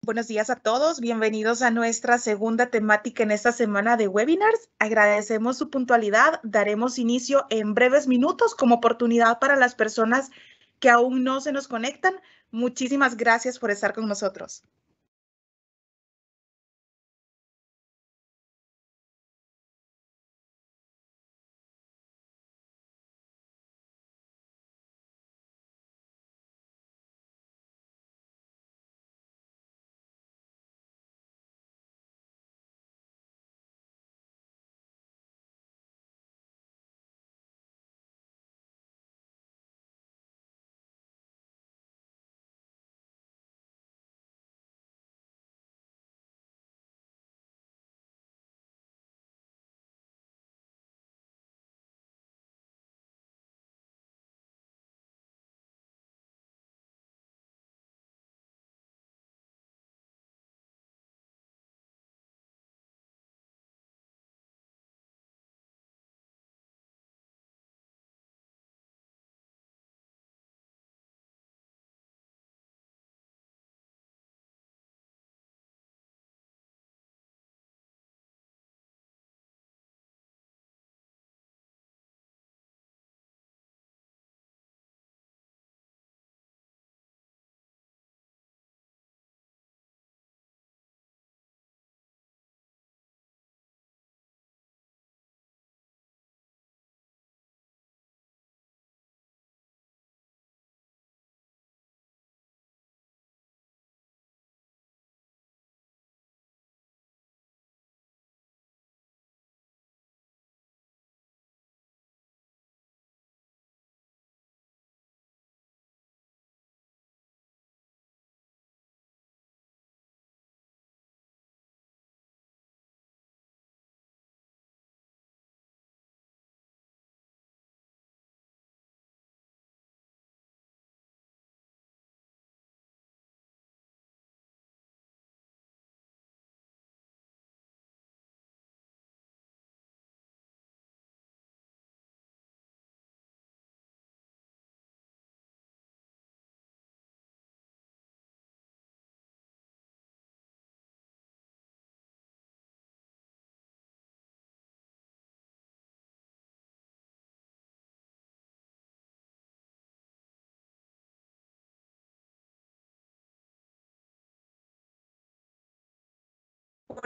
Buenos días a todos, bienvenidos a nuestra segunda temática en esta semana de webinars. Agradecemos su puntualidad, daremos inicio en breves minutos como oportunidad para las personas que aún no se nos conectan. Muchísimas gracias por estar con nosotros.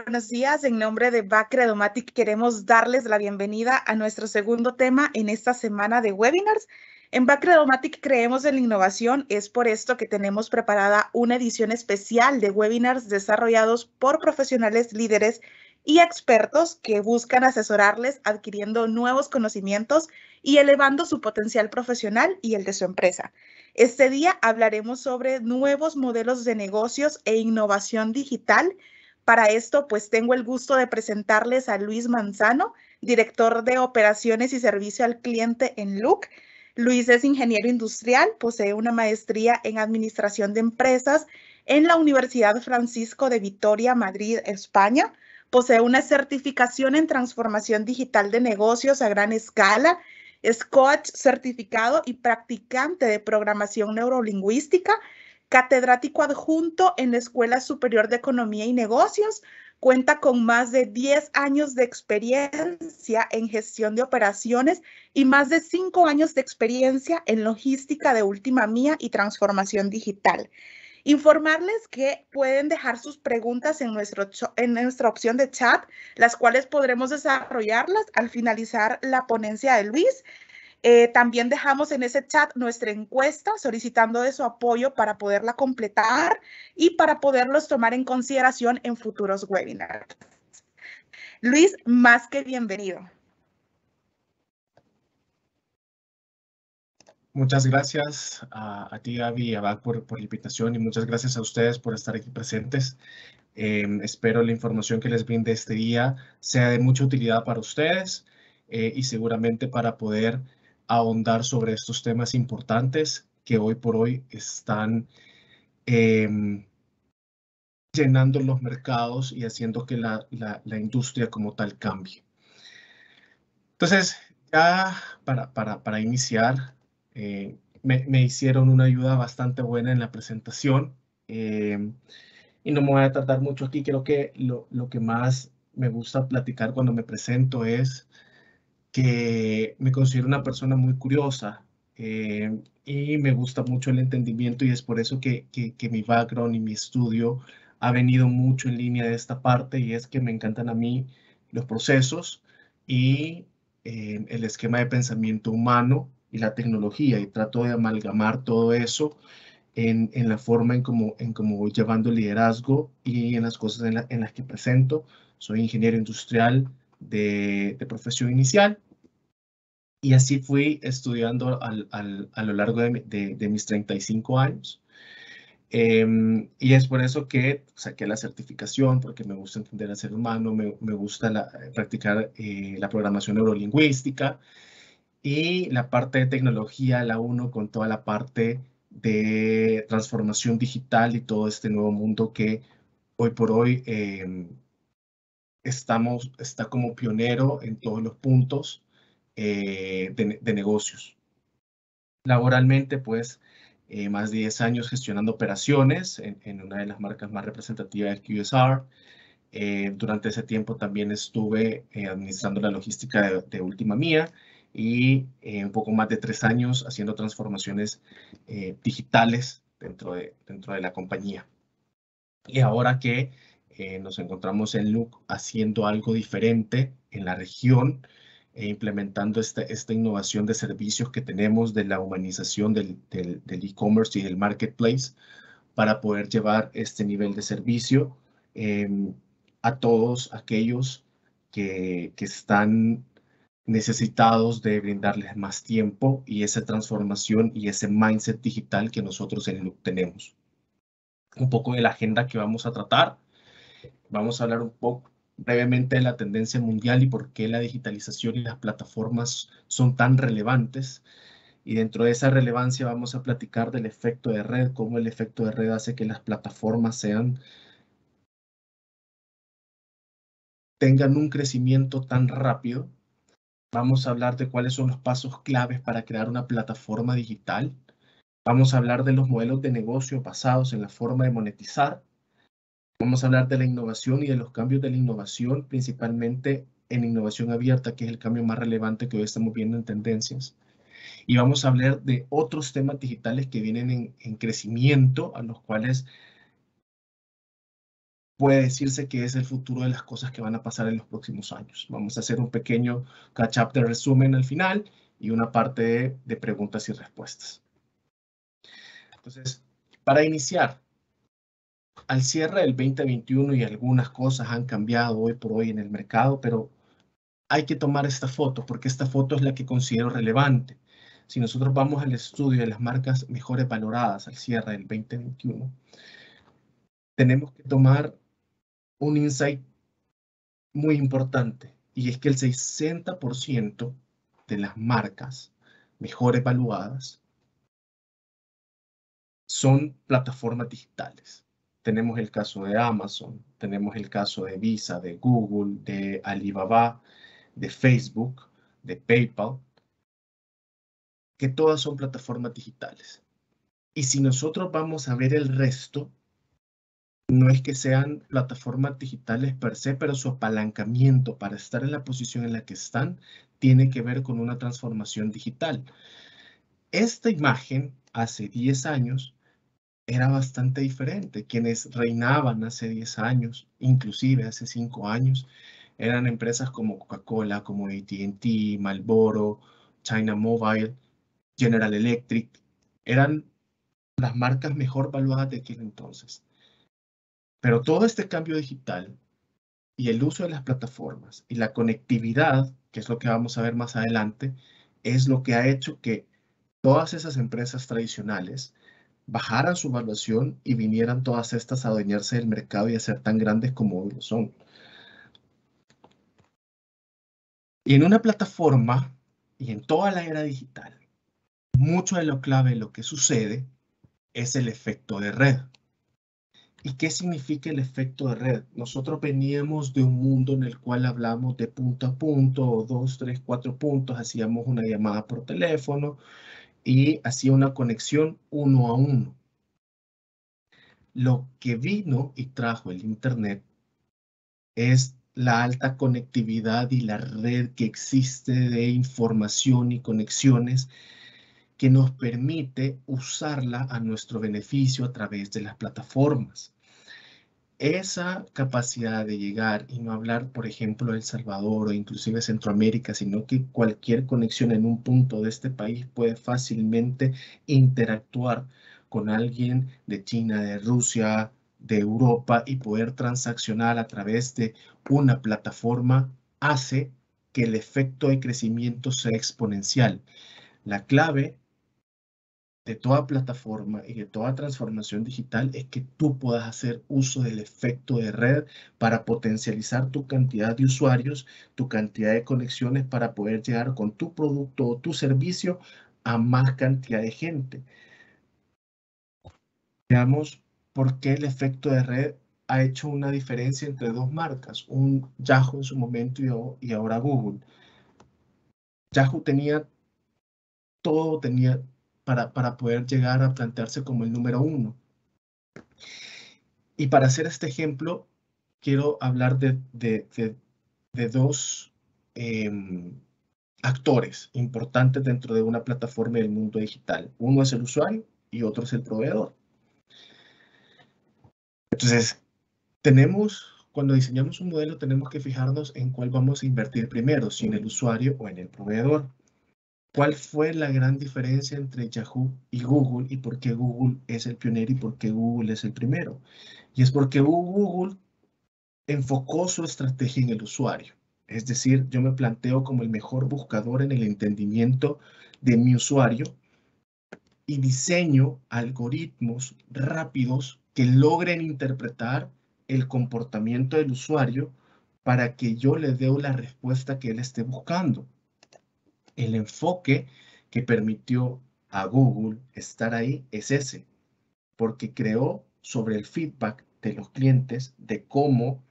Buenos días, en nombre de Bacredomatic queremos darles la bienvenida a nuestro segundo tema en esta semana de webinars. En Bacredomatic creemos en la innovación, es por esto que tenemos preparada una edición especial de webinars desarrollados por profesionales líderes y expertos que buscan asesorarles adquiriendo nuevos conocimientos y elevando su potencial profesional y el de su empresa. Este día hablaremos sobre nuevos modelos de negocios e innovación digital. Para esto, pues tengo el gusto de presentarles a Luis Manzano, director de operaciones y servicio al cliente en Look. Luis es ingeniero industrial, posee una maestría en administración de empresas en la Universidad Francisco de Vitoria, Madrid, España. Posee una certificación en transformación digital de negocios a gran escala. Es coach certificado y practicante de programación neurolingüística, catedrático adjunto en la Escuela Superior de Economía y Negocios. Cuenta con más de 10 años de experiencia en gestión de operaciones y más de 5 años de experiencia en logística de última milla y transformación digital. Informarles que pueden dejar sus preguntas en nuestra opción de chat, las cuales podremos desarrollarlas al finalizar la ponencia de Luis. También dejamos en ese chat nuestra encuesta solicitando de su apoyo para poderla completar y para poderlos tomar en consideración en futuros webinars. Luis, más que bienvenido. Muchas gracias a ti, Gaby, y a Bac por la invitación, y muchas gracias a ustedes por estar aquí presentes. Espero la información que les brinde este día sea de mucha utilidad para ustedes y seguramente para poder ahondar sobre estos temas importantes que hoy por hoy están llenando los mercados y haciendo que la industria como tal cambie. Entonces, ya para iniciar, me hicieron una ayuda bastante buena en la presentación. y no me voy a tardar mucho aquí. Creo que lo que más me gusta platicar cuando me presento es que me considero una persona muy curiosa, y me gusta mucho el entendimiento, y es por eso que mi background y mi estudio ha venido mucho en línea de esta parte, y es que me encantan a mí los procesos y el esquema de pensamiento humano y la tecnología, y trato de amalgamar todo eso en la forma en cómo voy llevando el liderazgo y en las cosas en las que presento. Soy ingeniero industrial de profesión inicial, y así fui estudiando a lo largo de mis 35 años. Y es por eso que saqué la certificación, porque me gusta entender al ser humano, me gusta practicar la programación neurolingüística, y la parte de tecnología la uno con toda la parte de transformación digital y todo este nuevo mundo que hoy por hoy está como pionero en todos los puntos de negocios. Laboralmente, pues, más de 10 años gestionando operaciones en una de las marcas más representativas de QSR. Durante ese tiempo también estuve administrando la logística de Última Mía, y un poco más de 3 años haciendo transformaciones digitales dentro de la compañía. Y ahora que nos encontramos en Look haciendo algo diferente en la región, implementando esta innovación de servicios que tenemos de la humanización del e-commerce y del marketplace, para poder llevar este nivel de servicio eh, a todos aquellos que están necesitados de brindarles más tiempo y esa transformación y ese mindset digital que nosotros en Look tenemos. Un poco de la agenda que vamos a tratar. Vamos a hablar un poco brevemente de la tendencia mundial y por qué la digitalización y las plataformas son tan relevantes. Y dentro de esa relevancia vamos a platicar del efecto de red, cómo el efecto de red hace que las plataformas tengan un crecimiento tan rápido. Vamos a hablar de cuáles son los pasos claves para crear una plataforma digital. Vamos a hablar de los modelos de negocio basados en la forma de monetizar. Vamos a hablar de la innovación y de los cambios de la innovación, principalmente en innovación abierta, que es el cambio más relevante que hoy estamos viendo en tendencias. Y vamos a hablar de otros temas digitales que vienen en crecimiento, a los cuales puede decirse que es el futuro de las cosas que van a pasar en los próximos años. Vamos a hacer un pequeño catch-up de resumen al final y una parte de preguntas y respuestas. Entonces, para iniciar, al cierre del 2021, y algunas cosas han cambiado hoy por hoy en el mercado, pero hay que tomar esta foto porque esta foto es la que considero relevante. Si nosotros vamos al estudio de las marcas mejores valoradas al cierre del 2021, tenemos que tomar un insight muy importante, y es que el 60% de las marcas mejor evaluadas son plataformas digitales. Tenemos el caso de Amazon, tenemos el caso de Visa, de Google, de Alibaba, de Facebook, de PayPal, que todas son plataformas digitales. Y si nosotros vamos a ver el resto, no es que sean plataformas digitales per se, pero su apalancamiento para estar en la posición en la que están tiene que ver con una transformación digital. Esta imagen hace 10 años era bastante diferente. Quienes reinaban hace 10 años, inclusive hace 5 años, eran empresas como Coca-Cola, como AT&T, Marlboro, China Mobile, General Electric. Eran las marcas mejor valuadas de aquel entonces. Pero todo este cambio digital y el uso de las plataformas y la conectividad, que es lo que vamos a ver más adelante, es lo que ha hecho que todas esas empresas tradicionales bajaran su valuación y vinieran todas estas a adueñarse del mercado y a ser tan grandes como hoy lo son. Y en una plataforma y en toda la era digital, mucho de lo clave de lo que sucede es el efecto de red. ¿Y qué significa el efecto de red? Nosotros veníamos de un mundo en el cual hablamos de punto a punto, o 2, 3, 4 puntos, hacíamos una llamada por teléfono y hacía una conexión uno a uno. Lo que vino y trajo el Internet es la alta conectividad y la red que existe de información y conexiones que nos permite usarla a nuestro beneficio a través de las plataformas. Esa capacidad de llegar y no hablar, por ejemplo, El Salvador o inclusive Centroamérica, sino que cualquier conexión en un punto de este país puede fácilmente interactuar con alguien de China, de Rusia, de Europa y poder transaccionar a través de una plataforma hace que el efecto de crecimiento sea exponencial. La clave de toda plataforma y de toda transformación digital es que tú puedas hacer uso del efecto de red para potencializar tu cantidad de usuarios, tu cantidad de conexiones para poder llegar con tu producto o tu servicio a más cantidad de gente. Veamos por qué el efecto de red ha hecho una diferencia entre dos marcas, un Yahoo en su momento y ahora Google. Yahoo tenía todo, tenía para poder llegar a plantearse como el número uno. Y para hacer este ejemplo, quiero hablar de dos actores importantes dentro de una plataforma del mundo digital. Uno es el usuario y otro es el proveedor. Entonces, cuando diseñamos un modelo, tenemos que fijarnos en cuál vamos a invertir primero, si en el usuario o en el proveedor. ¿Cuál fue la gran diferencia entre Yahoo y Google y por qué Google es el pionero y por qué Google es el primero? Y es porque Google enfocó su estrategia en el usuario. Es decir, yo me planteo como el mejor buscador en el entendimiento de mi usuario y diseño algoritmos rápidos que logren interpretar el comportamiento del usuario para que yo le dé la respuesta que él esté buscando. El enfoque que permitió a Google estar ahí es ese, porque creó sobre el feedback de los clientes de cómo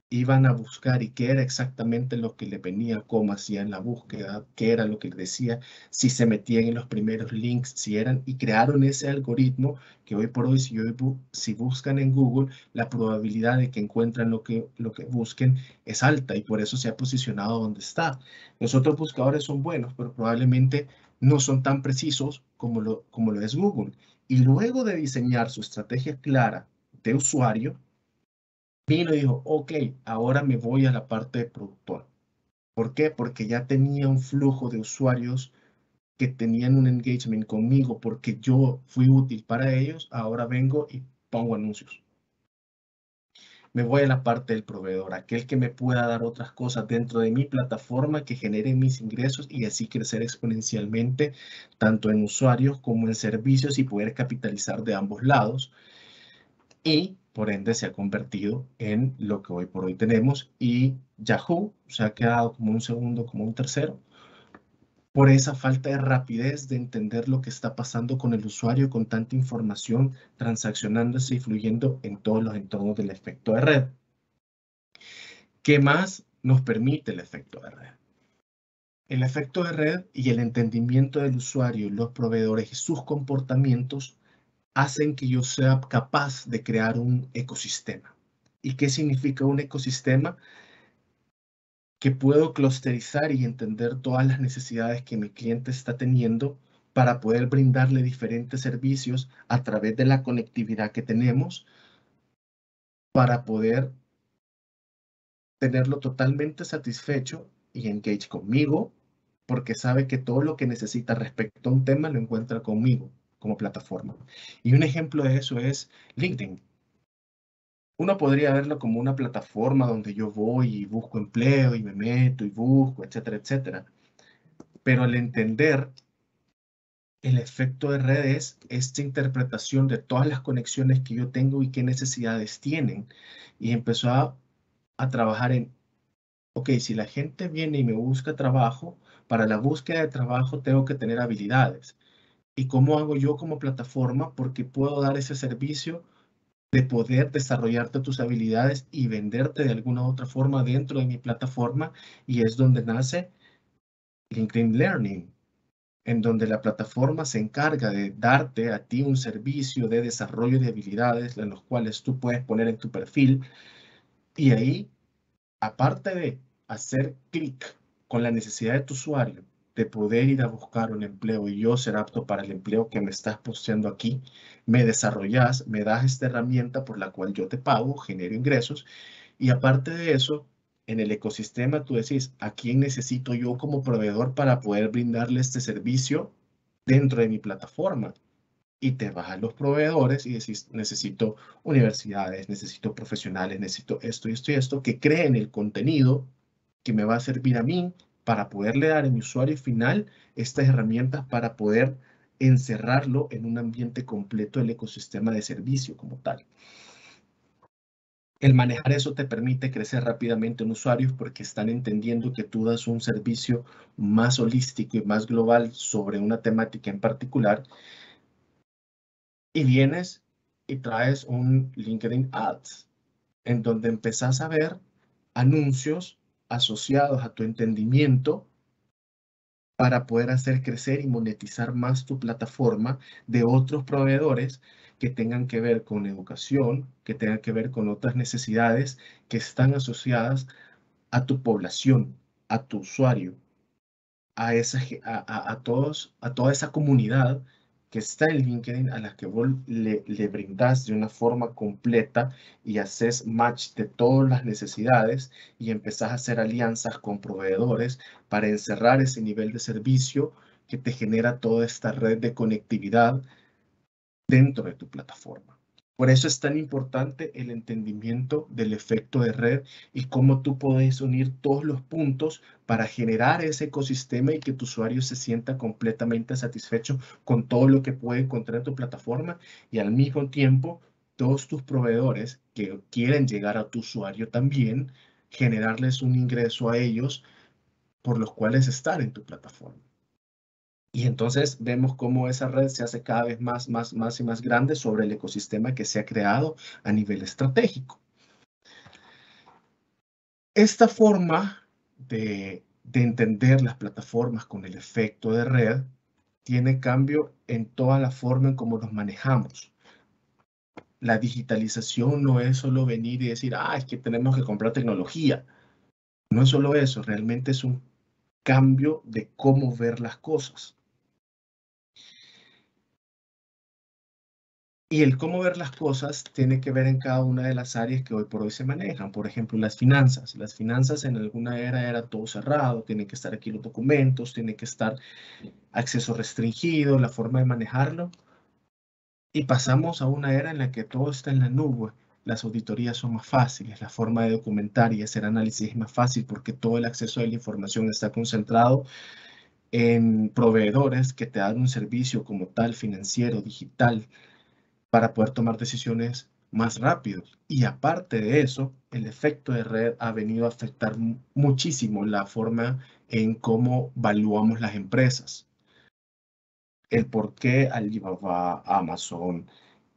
iban a buscar y qué era exactamente lo que le venía, cómo hacían la búsqueda, qué era lo que le decía, si se metían en los primeros links, si eran, y crearon ese algoritmo que hoy por hoy, si buscan en Google, la probabilidad de que encuentren lo que busquen es alta y por eso se ha posicionado donde está. Los otros buscadores son buenos, pero probablemente no son tan precisos como lo es Google. Y luego de diseñar su estrategia clara de usuario, vino y dijo, ok, ahora me voy a la parte de productor. ¿Por qué? Porque ya tenía un flujo de usuarios que tenían un engagement conmigo porque yo fui útil para ellos, ahora vengo y pongo anuncios. Me voy a la parte del proveedor, aquel que me pueda dar otras cosas dentro de mi plataforma que generen mis ingresos y así crecer exponencialmente, tanto en usuarios como en servicios y poder capitalizar de ambos lados. Y por ende se ha convertido en lo que hoy por hoy tenemos y Yahoo se ha quedado como un segundo, como un tercero, por esa falta de rapidez de entender lo que está pasando con el usuario con tanta información transaccionándose y fluyendo en todos los entornos del efecto de red. ¿Qué más nos permite el efecto de red? El efecto de red y el entendimiento del usuario, los proveedores y sus comportamientos hacen que yo sea capaz de crear un ecosistema. ¿Y qué significa un ecosistema? Que puedo clusterizar y entender todas las necesidades que mi cliente está teniendo para poder brindarle diferentes servicios a través de la conectividad que tenemos para poder tenerlo totalmente satisfecho y engage conmigo porque sabe que todo lo que necesita respecto a un tema lo encuentra conmigo como plataforma. Y un ejemplo de eso es LinkedIn. Uno podría verlo como una plataforma donde yo voy y busco empleo y me meto y busco, etcétera, etcétera. Pero al entender el efecto de red es esta interpretación de todas las conexiones que yo tengo y qué necesidades tienen. Y empezó a trabajar en, ok, si la gente viene y me busca trabajo, para la búsqueda de trabajo tengo que tener habilidades. ¿Y cómo hago yo como plataforma? Porque puedo dar ese servicio de poder desarrollarte tus habilidades y venderte de alguna otra forma dentro de mi plataforma y es donde nace LinkedIn Learning. en donde la plataforma se encarga de darte a ti un servicio de desarrollo de habilidades en los cuales tú puedes poner en tu perfil y ahí, aparte de hacer clic con la necesidad de tu usuario de poder ir a buscar un empleo y yo ser apto para el empleo que me estás posteando aquí, me desarrollas, me das esta herramienta por la cual yo te pago, genero ingresos y aparte de eso, en el ecosistema tú decís, ¿a quién necesito yo como proveedor para poder brindarle este servicio dentro de mi plataforma? Y te vas a los proveedores y decís, necesito universidades, necesito profesionales, necesito esto y esto y esto, que creen el contenido que me va a servir a mí para poderle dar a mi usuario final estas herramientas para poder encerrarlo en un ambiente completo del ecosistema de servicio como tal. El manejar eso te permite crecer rápidamente en usuarios porque están entendiendo que tú das un servicio más holístico y más global sobre una temática en particular y vienes y traes un LinkedIn Ads en donde empezás a ver anuncios asociados a tu entendimiento para poder hacer crecer y monetizar más tu plataforma de otros proveedores que tengan que ver con educación, que tengan que ver con otras necesidades que están asociadas a tu población, a tu usuario, a toda esa comunidad que está en LinkedIn a la que vos le brindás de una forma completa y haces match de todas las necesidades y empezás a hacer alianzas con proveedores para encerrar ese nivel de servicio que te genera toda esta red de conectividad dentro de tu plataforma. Por eso es tan importante el entendimiento del efecto de red y cómo tú puedes unir todos los puntos para generar ese ecosistema y que tu usuario se sienta completamente satisfecho con todo lo que puede encontrar en tu plataforma y al mismo tiempo todos tus proveedores que quieren llegar a tu usuario también, generarles un ingreso a ellos por los cuales estar en tu plataforma. Y entonces vemos cómo esa red se hace cada vez más y más grande sobre el ecosistema que se ha creado a nivel estratégico. Esta forma de entender las plataformas con el efecto de red tiene cambio en toda la forma en cómo nos manejamos. La digitalización no es solo venir y decir, es que tenemos que comprar tecnología. No es solo eso, realmente es un cambio de cómo ver las cosas. Y el cómo ver las cosas tiene que ver en cada una de las áreas que hoy por hoy se manejan. Por ejemplo, las finanzas. Las finanzas en alguna era todo cerrado, tienen que estar aquí los documentos, tiene que estar acceso restringido, la forma de manejarlo. Y pasamos a una era en la que todo está en la nube. Las auditorías son más fáciles, la forma de documentar y hacer análisis es más fácil porque todo el acceso a la información está concentrado en proveedores que te dan un servicio como tal financiero, digital, para poder tomar decisiones más rápidos. Y aparte de eso, el efecto de red ha venido a afectar muchísimo la forma en cómo valuamos las empresas. El por qué Alibaba, Amazon,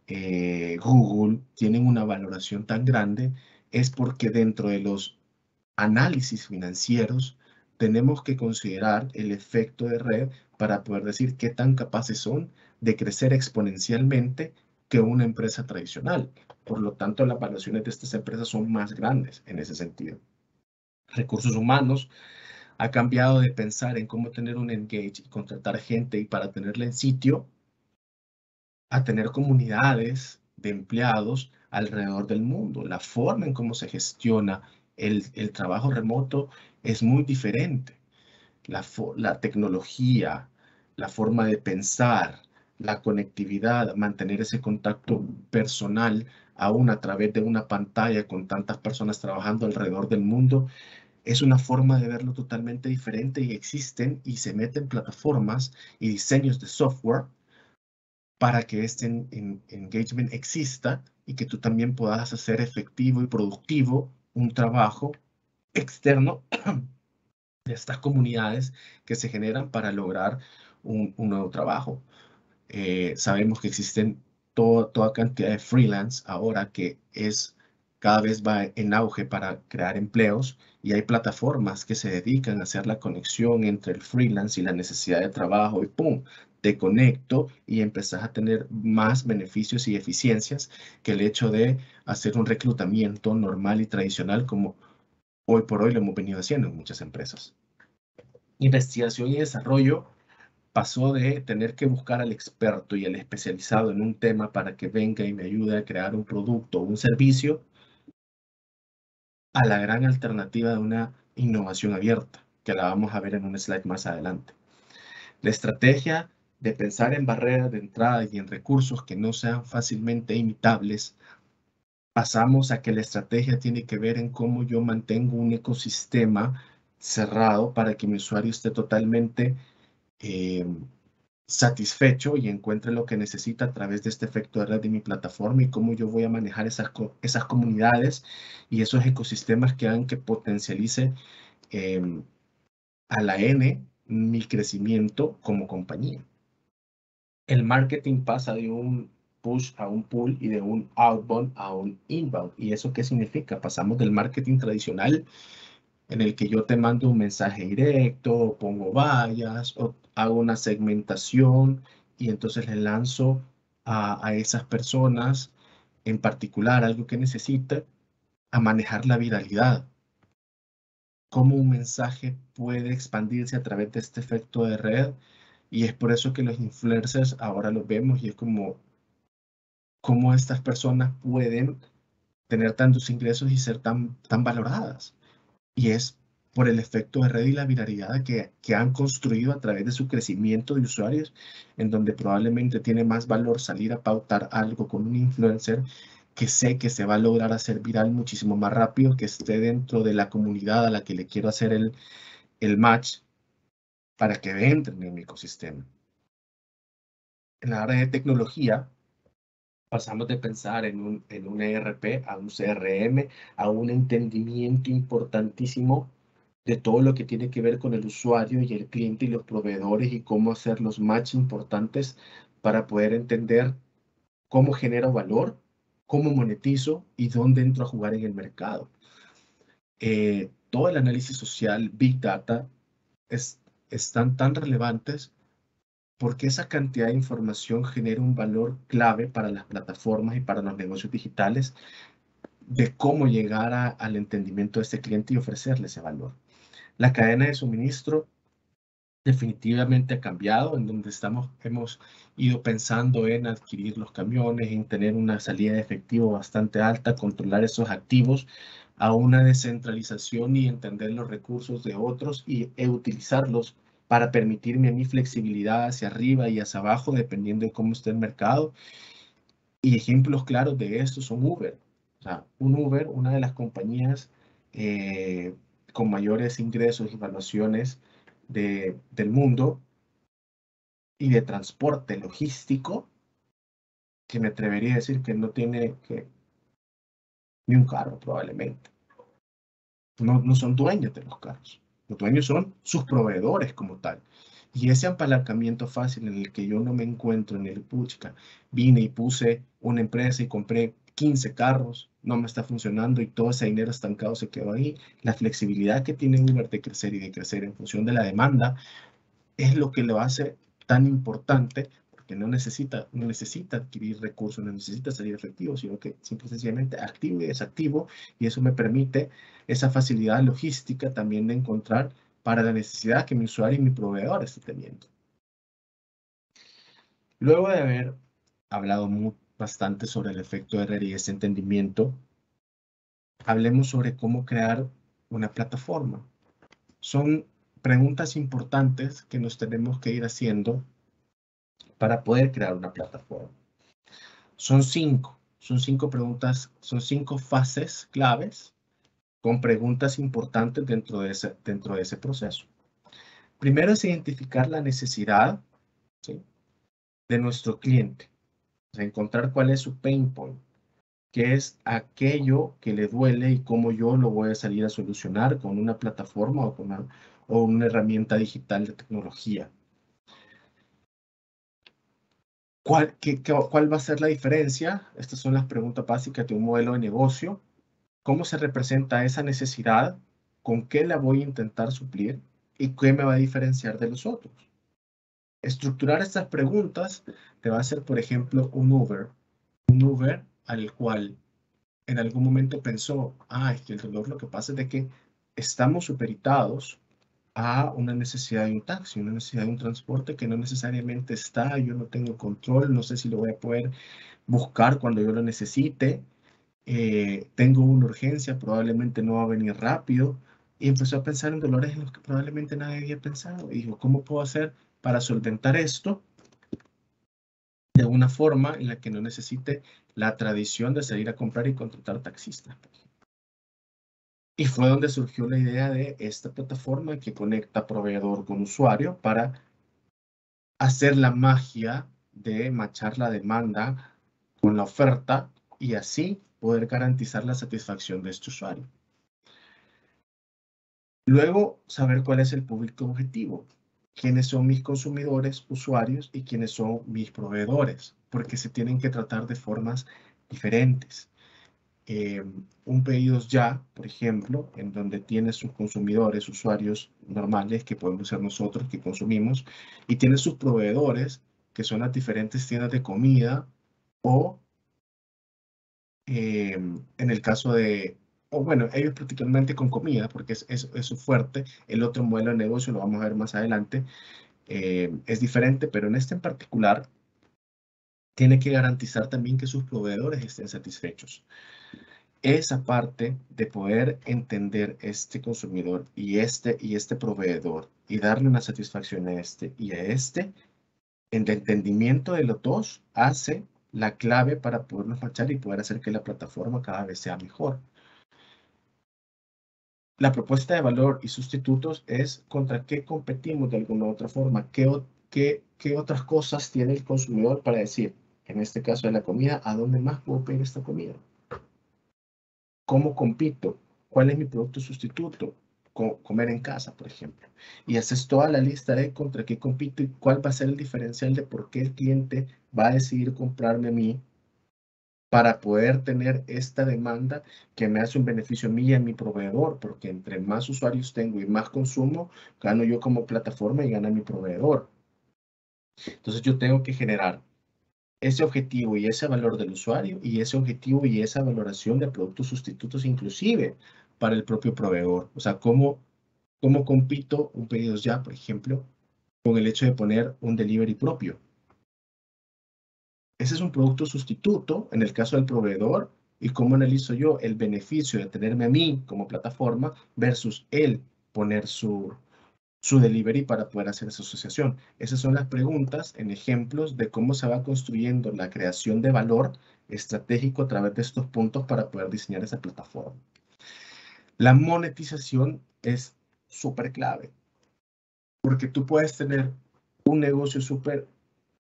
Google tienen una valoración tan grande es porque dentro de los análisis financieros tenemos que considerar el efecto de red para poder decir qué tan capaces son de crecer exponencialmente que una empresa tradicional. Por lo tanto, las valuaciones de estas empresas son más grandes en ese sentido. Recursos humanos ha cambiado de pensar en cómo tener un engage y contratar gente y para tenerla en sitio a tener comunidades de empleados alrededor del mundo. La forma en cómo se gestiona el trabajo remoto es muy diferente. La tecnología, la forma de pensar, la conectividad, mantener ese contacto personal aún a través de una pantalla con tantas personas trabajando alrededor del mundo, es una forma de verlo totalmente diferente y existen y se meten plataformas y diseños de software para que este engagement exista y que tú también puedas hacer efectivo y productivo un trabajo externo de estas comunidades que se generan para lograr un nuevo trabajo. Sabemos que existen toda cantidad de freelance ahora que es cada vez va en auge para crear empleos y hay plataformas que se dedican a hacer la conexión entre el freelance y la necesidad de trabajo y ¡pum! Te conecto y empezás a tener más beneficios y eficiencias que el hecho de hacer un reclutamiento normal y tradicional como hoy por hoy lo hemos venido haciendo en muchas empresas. Investigación y desarrollo pasó de tener que buscar al experto y al especializado en un tema para que venga y me ayude a crear un producto o un servicio a la gran alternativa de una innovación abierta, que la vamos a ver en un slide más adelante. La estrategia de pensar en barreras de entrada y en recursos que no sean fácilmente imitables, pasamos a que la estrategia tiene que ver en cómo yo mantengo un ecosistema cerrado para que mi usuario esté totalmente satisfecho y encuentre lo que necesita a través de este efecto de red de mi plataforma y cómo yo voy a manejar esas comunidades y esos ecosistemas que hagan que potencialice a la N mi crecimiento como compañía. El marketing pasa de un push a un pull y de un outbound a un inbound. ¿Y eso qué significa? Pasamos del marketing tradicional en el que yo te mando un mensaje directo, pongo vallas, o hago una segmentación y entonces le lanzo a esas personas en particular algo que necesita, a manejar la viralidad. Cómo un mensaje puede expandirse a través de este efecto de red. Y es por eso que los influencers ahora los vemos y es como cómo estas personas pueden tener tantos ingresos y ser tan valoradas. Y es por el efecto de red y la viralidad que han construido a través de su crecimiento de usuarios, en donde probablemente tiene más valor salir a pautar algo con un influencer que sé que se va a lograr hacer viral muchísimo más rápido, que esté dentro de la comunidad a la que le quiero hacer el match para que entren en mi ecosistema. En la área de tecnología, pasamos de pensar en un ERP a un CRM, a un entendimiento importantísimo de todo lo que tiene que ver con el usuario y el cliente y los proveedores y cómo hacer los match importantes para poder entender cómo genero valor, cómo monetizo y dónde entro a jugar en el mercado. Todo el análisis social, Big Data, están tan relevantes porque esa cantidad de información genera un valor clave para las plataformas y para los negocios digitales de cómo llegar al entendimiento de este cliente y ofrecerle ese valor. La cadena de suministro definitivamente ha cambiado, en donde hemos ido pensando en adquirir los camiones, en tener una salida de efectivo bastante alta, controlar esos activos, a una descentralización y entender los recursos de otros e utilizarlos para permitirme a mí flexibilidad hacia arriba y hacia abajo, dependiendo de cómo esté el mercado. Y ejemplos claros de esto son Uber. O sea, un Uber, una de las compañías con mayores ingresos y valuaciones del mundo y de transporte logístico, que me atrevería a decir que no tiene ni un carro probablemente. No son dueños de los carros. Los dueños son sus proveedores como tal. Y ese apalancamiento fácil en el que yo no me encuentro en el puchca, vine y puse una empresa y compré 15 carros, no me está funcionando y todo ese dinero estancado se quedó ahí. La flexibilidad que tiene Uber de crecer y de crecer en función de la demanda es lo que lo hace tan importante, porque no necesita adquirir recursos, no necesita salir efectivo, sino que simple y sencillamente activo y desactivo, y eso me permite esa facilidad logística también de encontrar para la necesidad que mi usuario y mi proveedor esté teniendo. Luego de haber hablado bastante sobre el efecto de red y ese entendimiento, hablemos sobre cómo crear una plataforma. Son preguntas importantes que nos tenemos que ir haciendo para poder crear una plataforma. Son cinco preguntas, son 5 fases claves con preguntas importantes dentro de ese proceso. Primero es identificar la necesidad, ¿sí?, de nuestro cliente, o sea, encontrar cuál es su pain point, qué es aquello que le duele y cómo yo lo voy a salir a solucionar con una plataforma o una herramienta digital de tecnología. ¿Cuál va a ser la diferencia? Estas son las preguntas básicas de un modelo de negocio cómo se representa esa necesidad, con qué la voy a intentar suplir y qué me va a diferenciar de los otros. Estructurar estas preguntas te va a hacer, por ejemplo, un Uber al cual en algún momento pensó, es que el dolor lo que pasa es de que estamos supeditados a una necesidad de un taxi, una necesidad de un transporte que no necesariamente está, yo no tengo control, no sé si lo voy a poder buscar cuando yo lo necesite, tengo una urgencia, probablemente no va a venir rápido, y empezó a pensar en dolores en los que probablemente nadie había pensado, y dijo, ¿cómo puedo hacer para solventar esto de una forma en la que no necesite la tradición de salir a comprar y contratar taxistas? Y fue donde surgió la idea de esta plataforma que conecta proveedor con usuario para hacer la magia de machar la demanda con la oferta y así poder garantizar la satisfacción de este usuario. Luego, saber cuál es el público objetivo, quiénes son mis consumidores, usuarios y quiénes son mis proveedores, porque se tienen que tratar de formas diferentes. Un pedidos ya, por ejemplo, en donde tiene sus consumidores, usuarios normales, que podemos ser nosotros que consumimos, y tiene sus proveedores, que son las diferentes tiendas de comida, o en el caso de, o bueno, ellos particularmente con comida, porque es su fuerte. El otro modelo de negocio lo vamos a ver más adelante, es diferente, pero en este en particular, tiene que garantizar también que sus proveedores estén satisfechos. Esa parte de poder entender este consumidor y este proveedor y darle una satisfacción a este y a este, en el entendimiento de los dos, hace la clave para podernos machar y poder hacer que la plataforma cada vez sea mejor. La propuesta de valor y sustitutos es contra qué competimos de alguna u otra forma, qué otras cosas tiene el consumidor para decir, en este caso de la comida, ¿a dónde más puedo pedir esta comida? ¿Cómo compito? ¿Cuál es mi producto sustituto? Comer en casa, por ejemplo. Y haces toda la lista de contra qué compito y cuál va a ser el diferencial de por qué el cliente va a decidir comprarme a mí para poder tener esta demanda que me hace un beneficio a mí y a mi proveedor, porque entre más usuarios tengo y más consumo, gano yo como plataforma y gana mi proveedor. Entonces yo tengo que generar ese objetivo y ese valor del usuario y ese objetivo y esa valoración de productos sustitutos inclusive para el propio proveedor. O sea, cómo compito un pedidos ya, por ejemplo, con el hecho de poner un delivery propio. Ese es un producto sustituto en el caso del proveedor y cómo analizo yo el beneficio de tenerme a mí como plataforma versus él poner su delivery para poder hacer esa asociación. Esas son las preguntas en ejemplos de cómo se va construyendo la creación de valor estratégico a través de estos puntos para poder diseñar esa plataforma. La monetización es súper clave porque tú puedes tener un negocio súper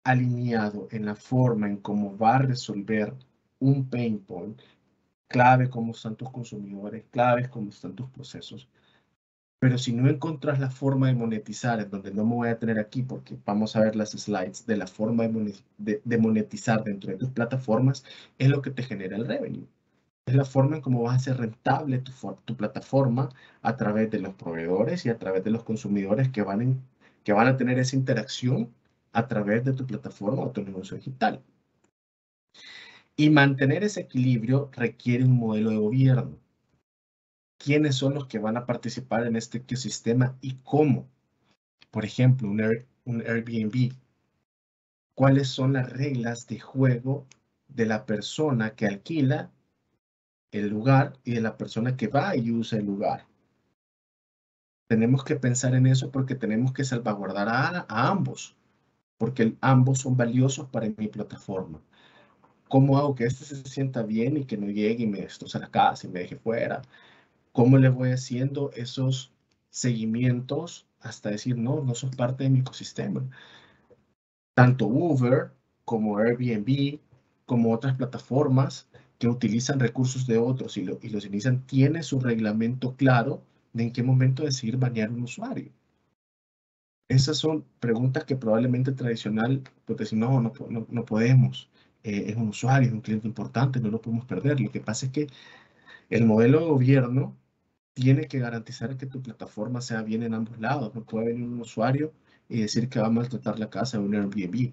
alineado en la forma en cómo va a resolver un pain point, clave cómo están tus consumidores, claves cómo están tus procesos. Pero si no encuentras la forma de monetizar, en donde no me voy a tener aquí, porque vamos a ver las slides de la forma de monetizar dentro de tus plataformas, es lo que te genera el revenue. Es la forma en cómo vas a hacer rentable tu plataforma a través de los proveedores y a través de los consumidores que van a tener esa interacción a través de tu plataforma o tu negocio digital. Y mantener ese equilibrio requiere un modelo de gobierno. ¿Quiénes son los que van a participar en este ecosistema y cómo? Por ejemplo, un Airbnb. ¿Cuáles son las reglas de juego de la persona que alquila el lugar y de la persona que va y usa el lugar? Tenemos que pensar en eso porque tenemos que salvaguardar a ambos, porque ambos son valiosos para mi plataforma. ¿Cómo hago que este se sienta bien y que no llegue y me destroce la casa y me deje fuera? ¿Cómo le voy haciendo esos seguimientos hasta decir, no, no sos parte de mi ecosistema? Tanto Uber como Airbnb, como otras plataformas que utilizan recursos de otros y los inician, tiene su reglamento claro de en qué momento decidir banear un usuario. Esas son preguntas que probablemente tradicional, pues decir, no podemos, es un usuario, es un cliente importante, no lo podemos perder. Lo que pasa es que El modelo de gobierno tiene que garantizar que tu plataforma sea bien en ambos lados. No puede venir un usuario y decir que va a maltratar la casa de un Airbnb,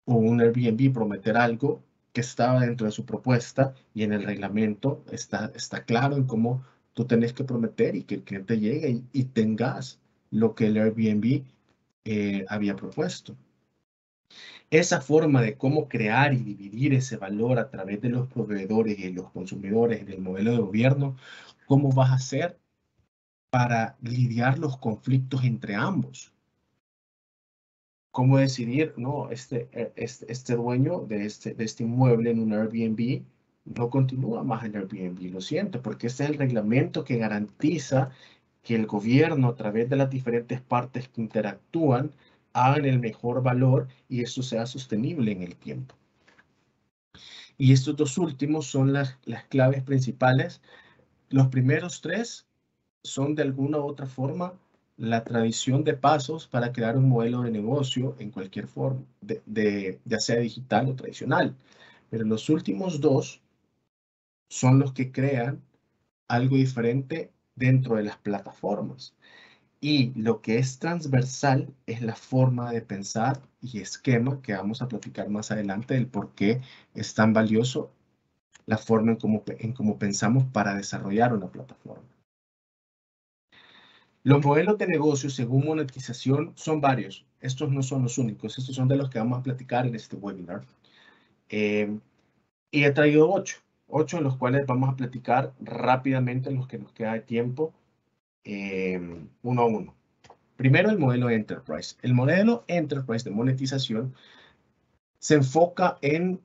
o un Airbnb prometer algo que estaba dentro de su propuesta y en el reglamento está claro en cómo tú tenés que prometer y que el cliente llegue y tengas lo que el Airbnb había propuesto. Esa forma de cómo crear y dividir ese valor a través de los proveedores y los consumidores en el modelo de gobierno, ¿cómo vas a hacer para lidiar los conflictos entre ambos? ¿Cómo decidir, no, este dueño de este inmueble en un Airbnb no continúa más en Airbnb? Lo siento, porque este es el reglamento que garantiza que el gobierno, a través de las diferentes partes que interactúan, hagan el mejor valor y esto sea sostenible en el tiempo. Y estos dos últimos son las claves principales. Los primeros tres son de alguna u otra forma la tradición de pasos para crear un modelo de negocio en cualquier forma, ya sea digital o tradicional. Pero los últimos dos son los que crean algo diferente dentro de las plataformas. Y lo que es transversal es la forma de pensar y esquema que vamos a platicar más adelante del por qué es tan valioso la forma en cómo pensamos para desarrollar una plataforma. Los modelos de negocio según monetización son varios. Estos no son los únicos. Estos son de los que vamos a platicar en este webinar. Y he traído 8 en los cuales vamos a platicar rápidamente en los que nos queda de tiempo, uno a uno. Primero, el modelo Enterprise. El modelo Enterprise de monetización se enfoca en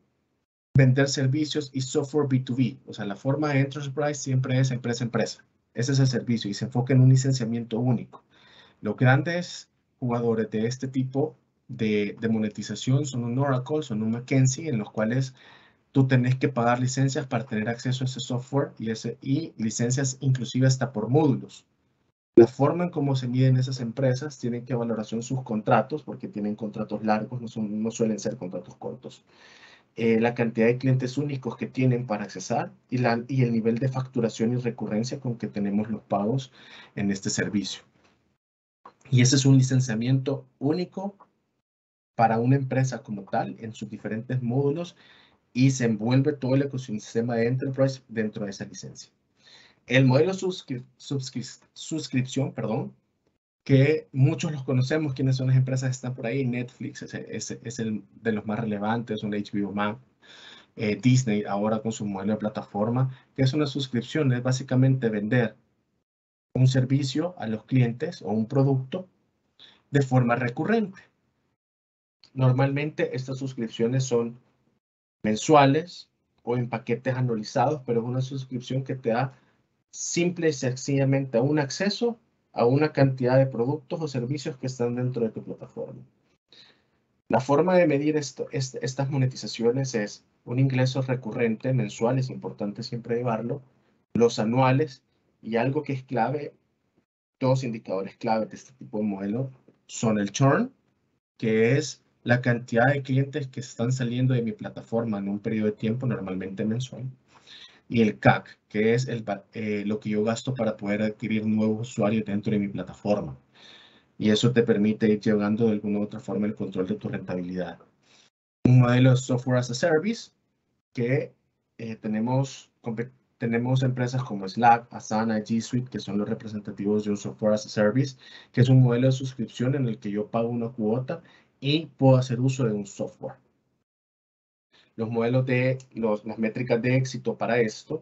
vender servicios y software B2B. O sea, la forma de Enterprise siempre es empresa a empresa. Ese es el servicio y se enfoca en un licenciamiento único. Los grandes jugadores de este tipo de monetización son un Oracle, son un McKinsey, en los cuales tú tenés que pagar licencias para tener acceso a ese software y licencias inclusive hasta por módulos. La forma en cómo se miden esas empresas tienen que valoración sus contratos, porque tienen contratos largos, no suelen ser contratos cortos. La cantidad de clientes únicos que tienen para accesar y el nivel de facturación y recurrencia con que tenemos los pagos en este servicio. Y ese es un licenciamiento único para una empresa como tal en sus diferentes módulos y se envuelve todo el ecosistema de Enterprise dentro de esa licencia. El modelo suscripción, que muchos los conocemos, quienes son las empresas que están por ahí. Netflix es el de los más relevantes, un HBO Max, Disney ahora con su modelo de plataforma, que es una suscripción, es básicamente vender un servicio a los clientes o un producto de forma recurrente. Normalmente estas suscripciones son mensuales o en paquetes anualizados, pero es una suscripción que te da simple y sencillamente un acceso a una cantidad de productos o servicios que están dentro de tu plataforma. La forma de medir estas monetizaciones es un ingreso recurrente mensual, es importante siempre llevarlo, los anuales y algo que es clave, dos indicadores clave de este tipo de modelo son el churn, que es la cantidad de clientes que están saliendo de mi plataforma en un periodo de tiempo normalmente mensual, y el CAC, que es lo que yo gasto para poder adquirir nuevos usuarios dentro de mi plataforma. Y eso te permite ir llevando de alguna u otra forma el control de tu rentabilidad. Un modelo de software as a service que tenemos empresas como Slack, Asana, G Suite, que son los representativos de un software as a service, que es un modelo de suscripción en el que yo pago una cuota y puedo hacer uso de un software. Los modelos las métricas de éxito para esto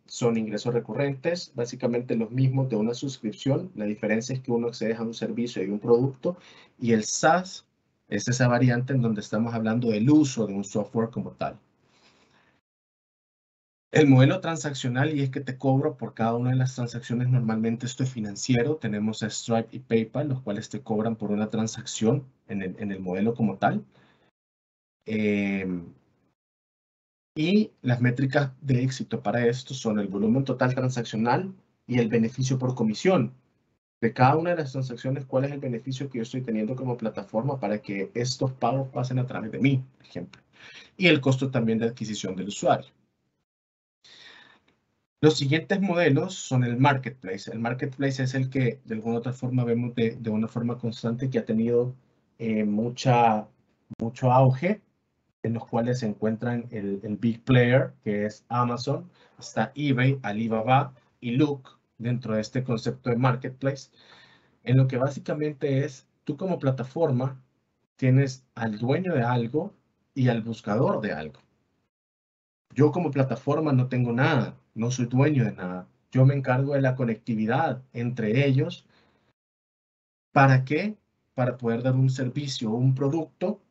son ingresos recurrentes, básicamente los mismos de una suscripción. La diferencia es que uno accede a un servicio y un producto, y el SaaS es esa variante en donde estamos hablando del uso de un software como tal. El modelo transaccional, y es que te cobro por cada una de las transacciones. Normalmente esto es financiero. Tenemos a Stripe y PayPal, los cuales te cobran por una transacción en el modelo como tal. Y las métricas de éxito para esto son el volumen total transaccional y el beneficio por comisión. De cada una de las transacciones, ¿cuál es el beneficio que yo estoy teniendo como plataforma para que estos pagos pasen a través de mí, por ejemplo? Y el costo también de adquisición del usuario. Los siguientes modelos son el marketplace. El marketplace es el que de alguna otra forma vemos de una forma constante que ha tenido mucho auge, en los cuales se encuentran el big player, que es Amazon, está eBay, Alibaba y Look dentro de este concepto de marketplace, en lo que básicamente es, tú como plataforma tienes al dueño de algo y al buscador de algo. Yo como plataforma no tengo nada, no soy dueño de nada. Yo me encargo de la conectividad entre ellos. ¿Para qué? Para poder dar un servicio o un producto,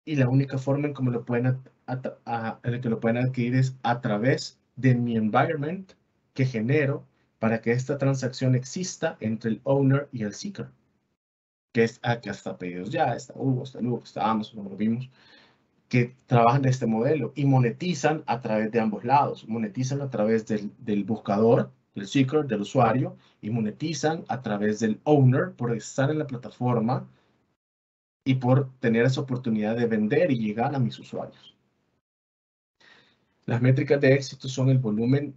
y la única forma en cómo lo pueden, en que lo pueden adquirir es a través de mi environment que genero para que esta transacción exista entre el owner y el seeker, que es aquí hasta Pedidos Ya, está Hugo, está Lugo, está Amazon, como lo vimos, que trabajan de este modelo y monetizan a través de ambos lados. Monetizan a través del buscador, del seeker, del usuario, y monetizan a través del owner por estar en la plataforma y por tener esa oportunidad de vender y llegar a mis usuarios. Las métricas de éxito son el volumen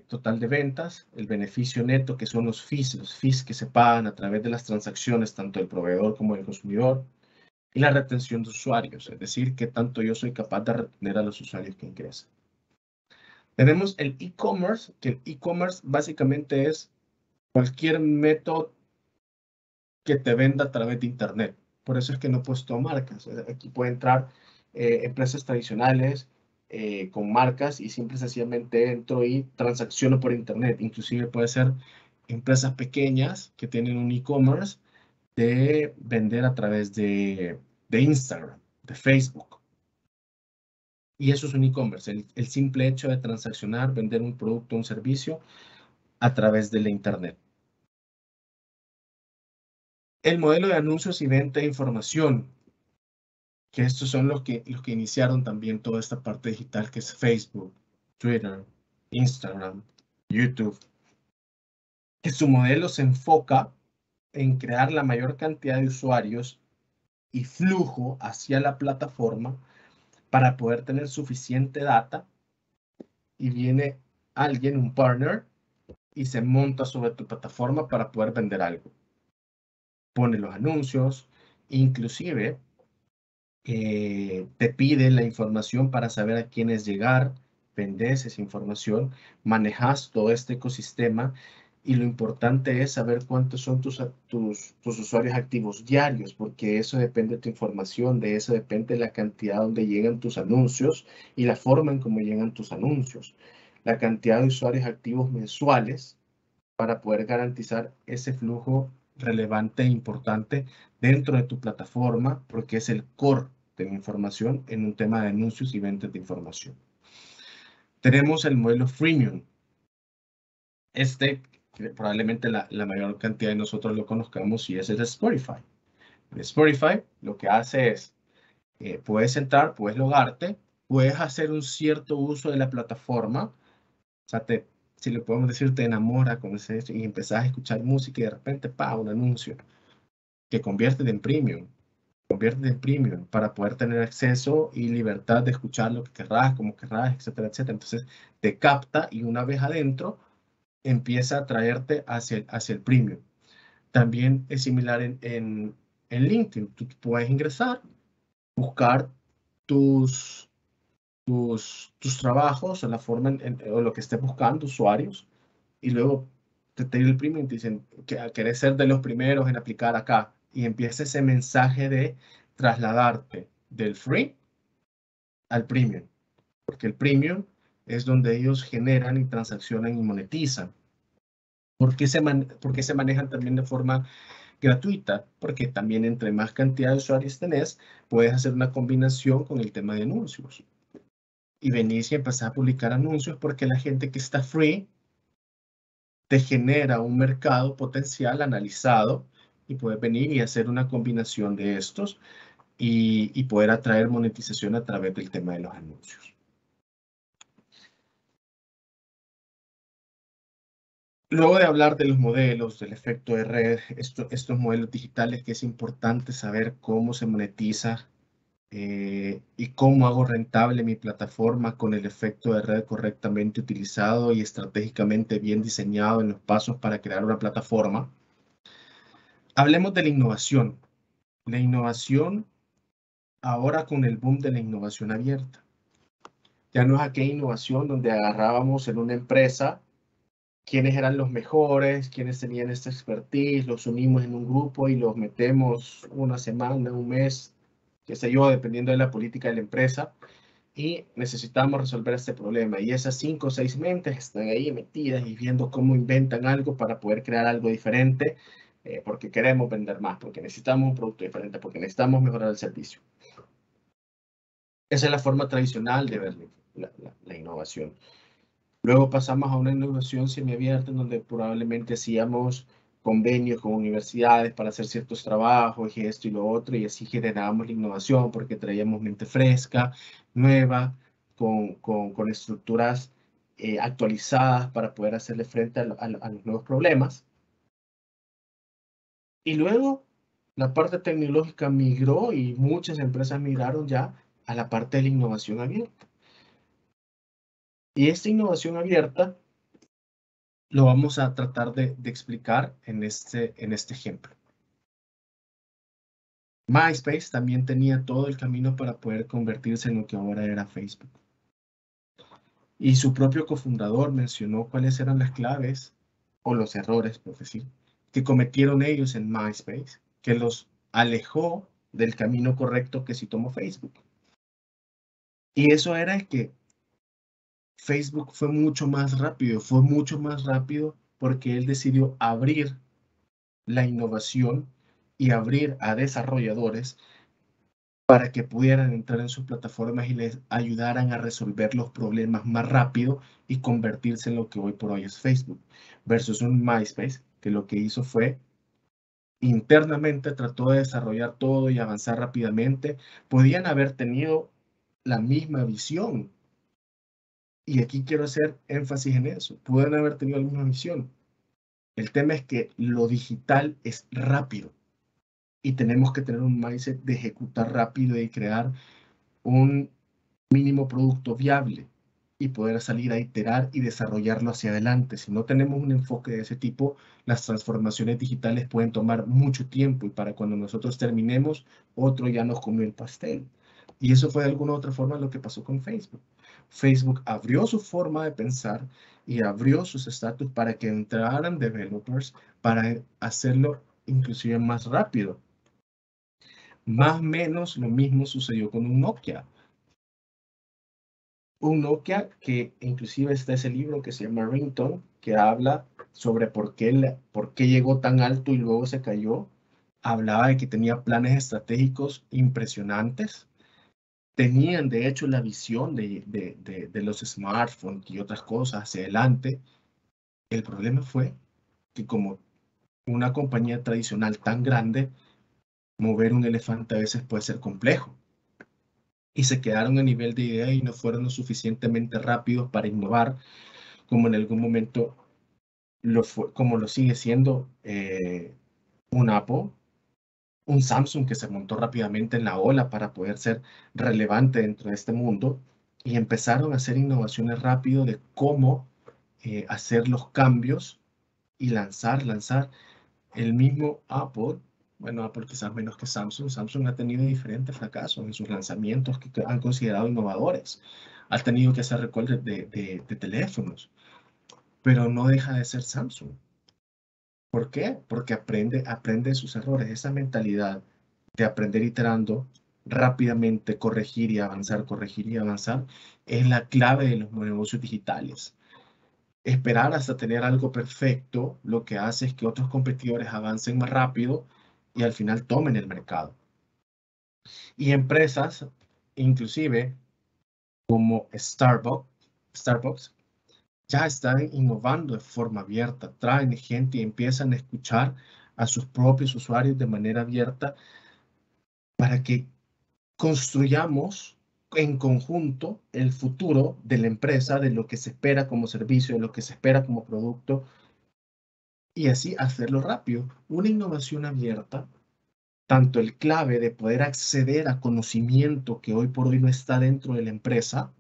total de ventas, el beneficio neto, que son los fees que se pagan a través de las transacciones, tanto del proveedor como del consumidor, y la retención de usuarios, es decir, qué tanto yo soy capaz de retener a los usuarios que ingresan. Tenemos el e-commerce, que el e-commerce básicamente es cualquier método que te venda a través de Internet. Por eso es que no he puesto marcas. Aquí puede entrar empresas tradicionales con marcas y simple y sencillamente entro y transacciono por Internet. Inclusive puede ser empresas pequeñas que tienen un e-commerce de vender a través de Instagram, de Facebook. Y eso es un e-commerce, el simple hecho de transaccionar, vender un producto o un servicio a través de la Internet. El modelo de anuncios y venta de información, que estos son los que iniciaron también toda esta parte digital, que es Facebook, Twitter, Instagram, YouTube, que su modelo se enfoca en crear la mayor cantidad de usuarios y flujo hacia la plataforma para poder tener suficiente data, y viene alguien, un partner, y se monta sobre tu plataforma para poder vender algo. Pone los anuncios, inclusive te pide la información para saber a quiénes llegar, vendes esa información, manejas todo este ecosistema, y lo importante es saber cuántos son tus usuarios activos diarios, porque eso depende de tu información, de eso depende de la cantidad donde llegan tus anuncios y la forma en cómo llegan tus anuncios. La cantidad de usuarios activos mensuales para poder garantizar ese flujo relevante e importante dentro de tu plataforma, porque es el core de la información en un tema de anuncios y ventas de información. Tenemos el modelo freemium. Probablemente la mayor cantidad de nosotros lo conozcamos, y es el de Spotify. El Spotify lo que hace es, puedes entrar, puedes logarte, puedes hacer un cierto uso de la plataforma. O sea, si le podemos decir, te enamora con ese, y empezás a escuchar música y de repente, un anuncio que convierte en premium para poder tener acceso y libertad de escuchar lo que querrás, como querrás, etcétera, etcétera. Entonces, te capta y una vez adentro, empieza a traerte hacia el premium. También es similar en LinkedIn. Tú puedes ingresar, buscar tus trabajos o la forma o lo que estés buscando, usuarios, y luego te el premium y te dicen que querés ser de los primeros en aplicar acá, y empieza ese mensaje de trasladarte del free al premium, porque el premium es donde ellos generan y transaccionan y monetizan. ¿Por qué se manejan también de forma gratuita? Porque también entre más cantidad de usuarios tenés, puedes hacer una combinación con el tema de anuncios. Y venís y empezás a publicar anuncios, porque la gente que está free te genera un mercado potencial analizado, y puedes venir y hacer una combinación de estos y poder atraer monetización a través del tema de los anuncios. Luego de hablar de los modelos, del efecto de red, estos modelos digitales, que es importante saber cómo se monetiza y cómo hago rentable mi plataforma con el efecto de red correctamente utilizado y estratégicamente bien diseñado en los pasos para crear una plataforma. Hablemos de la innovación. La innovación ahora con el boom de la innovación abierta. Ya no es aquella innovación donde agarrábamos en una empresa quiénes eran los mejores, quiénes tenían esta expertise, los unimos en un grupo y los metemos una semana, un mes, qué sé yo, dependiendo de la política de la empresa, y necesitamos resolver este problema. Y esas 5 o 6 mentes están ahí metidas y viendo cómo inventan algo para poder crear algo diferente, porque queremos vender más, porque necesitamos un producto diferente, porque necesitamos mejorar el servicio. Esa es la forma tradicional de ver la innovación. Luego pasamos a una innovación semiabierta en donde probablemente hacíamos convenios con universidades para hacer ciertos trabajos y esto y lo otro, y así generábamos la innovación porque traíamos mente fresca, nueva, con estructuras actualizadas para poder hacerle frente a los nuevos problemas. Y luego la parte tecnológica migró y muchas empresas migraron ya a la parte de la innovación abierta. Y esta innovación abierta lo vamos a tratar de explicar en este ejemplo. MySpace también tenía todo el camino para poder convertirse en lo que ahora era Facebook. Y su propio cofundador mencionó cuáles eran las claves o los errores, por decir, que cometieron ellos en MySpace, que los alejó del camino correcto que sí tomó Facebook. Y eso era el que Facebook fue mucho más rápido porque él decidió abrir la innovación y abrir a desarrolladores para que pudieran entrar en sus plataformas y les ayudaran a resolver los problemas más rápido y convertirse en lo que hoy por hoy es Facebook, versus un MySpace que lo que hizo fue internamente trató de desarrollar todo y avanzar rápidamente. Podían haber tenido la misma visión. Y aquí quiero hacer énfasis en eso. Pueden haber tenido la misma visión. El tema es que lo digital es rápido y tenemos que tener un mindset de ejecutar rápido y crear un mínimo producto viable y poder salir a iterar y desarrollarlo hacia adelante. Si no tenemos un enfoque de ese tipo, las transformaciones digitales pueden tomar mucho tiempo y para cuando nosotros terminemos, otro ya nos comió el pastel. Y eso fue de alguna u otra forma lo que pasó con Facebook. Facebook abrió su forma de pensar y abrió sus estatus para que entraran developers para hacerlo inclusive más rápido. Más o menos lo mismo sucedió con un Nokia. Un Nokia que inclusive está ese libro que se llama Ringtone, que habla sobre por qué llegó tan alto y luego se cayó. Hablaba de que tenía planes estratégicos impresionantes. Tenían, de hecho, la visión de los smartphones y otras cosas hacia adelante. El problema fue que como una compañía tradicional tan grande, mover un elefante a veces puede ser complejo. Y se quedaron a nivel de idea y no fueron lo suficientemente rápidos para innovar como en algún momento como lo sigue siendo un Apple, un Samsung que se montó rápidamente en la ola para poder ser relevante dentro de este mundo y empezaron a hacer innovaciones rápido de cómo hacer los cambios y lanzar el mismo Apple. Bueno, Apple quizás menos que Samsung. Samsung ha tenido diferentes fracasos en sus lanzamientos que han considerado innovadores. Ha tenido que hacer recortes de teléfonos, pero no deja de ser Samsung. ¿Por qué? Porque aprende sus errores. Esa mentalidad de aprender iterando rápidamente, corregir y avanzar, es la clave de los negocios digitales. Esperar hasta tener algo perfecto, lo que hace es que otros competidores avancen más rápido y al final tomen el mercado. Y empresas, inclusive como Starbucks, ya están innovando de forma abierta, traen gente y empiezan a escuchar a sus propios usuarios de manera abierta para que construyamos en conjunto el futuro de la empresa, de lo que se espera como servicio, de lo que se espera como producto, y así hacerlo rápido. Una innovación abierta tanto el clave de poder acceder a conocimiento que hoy por hoy no está dentro de la empresa,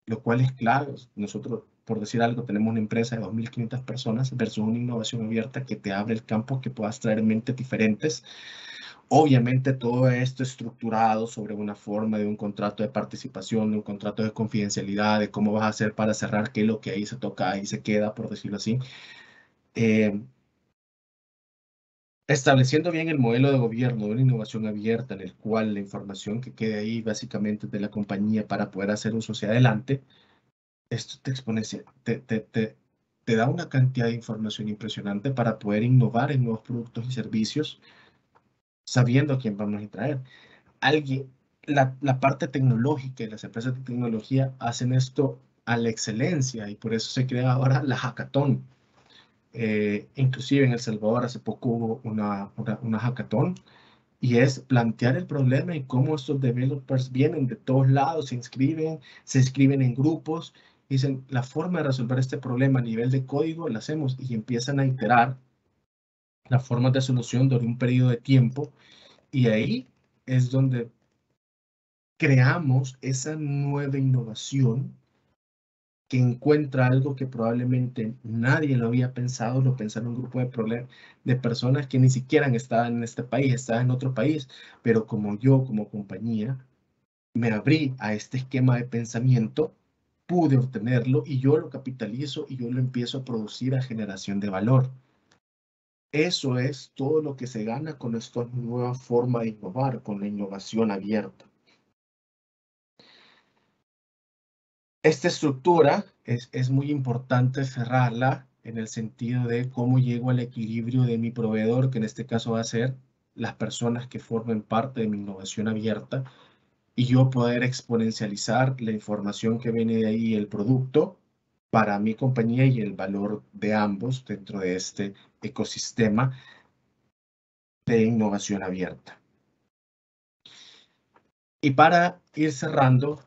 lo cual es clave. Nosotros, por decir algo, tenemos una empresa de 2.500 personas versus una innovación abierta que te abre el campo, que puedas traer mentes diferentes. Obviamente todo esto estructurado sobre una forma de un contrato de participación, de un contrato de confidencialidad, de cómo vas a hacer para cerrar, qué es lo que ahí se toca, ahí se queda, por decirlo así. Estableciendo bien el modelo de gobierno de una innovación abierta en el cual la información que quede ahí básicamente de la compañía para poder hacer uso hacia adelante, esto te da una cantidad de información impresionante para poder innovar en nuevos productos y servicios sabiendo a quién vamos a traer. La parte tecnológica y las empresas de tecnología hacen esto a la excelencia y por eso se crea ahora la hackathon. Inclusive en El Salvador hace poco hubo una hackathon y es plantear el problema y cómo estos developers vienen de todos lados, se inscriben en grupos, dicen la forma de resolver este problema a nivel de código la hacemos y empiezan a iterar las formas de solución durante un periodo de tiempo y ahí es donde creamos esa nueva innovación que encuentra algo que probablemente nadie lo había pensado, lo pensaron un grupo de personas que ni siquiera estaban en este país, estaban en otro país, pero como yo, como compañía, me abrí a este esquema de pensamiento, pude obtenerlo y yo lo capitalizo y yo lo empiezo a producir a generación de valor. Eso es todo lo que se gana con esta nueva forma de innovar, con la innovación abierta. Esta estructura es muy importante cerrarla en el sentido de cómo llego al equilibrio de mi proveedor, que en este caso va a ser las personas que formen parte de mi innovación abierta, y yo poder exponencializar la información que viene de ahí, el producto, para mi compañía y el valor de ambos dentro de este ecosistema de innovación abierta. Y para ir cerrando,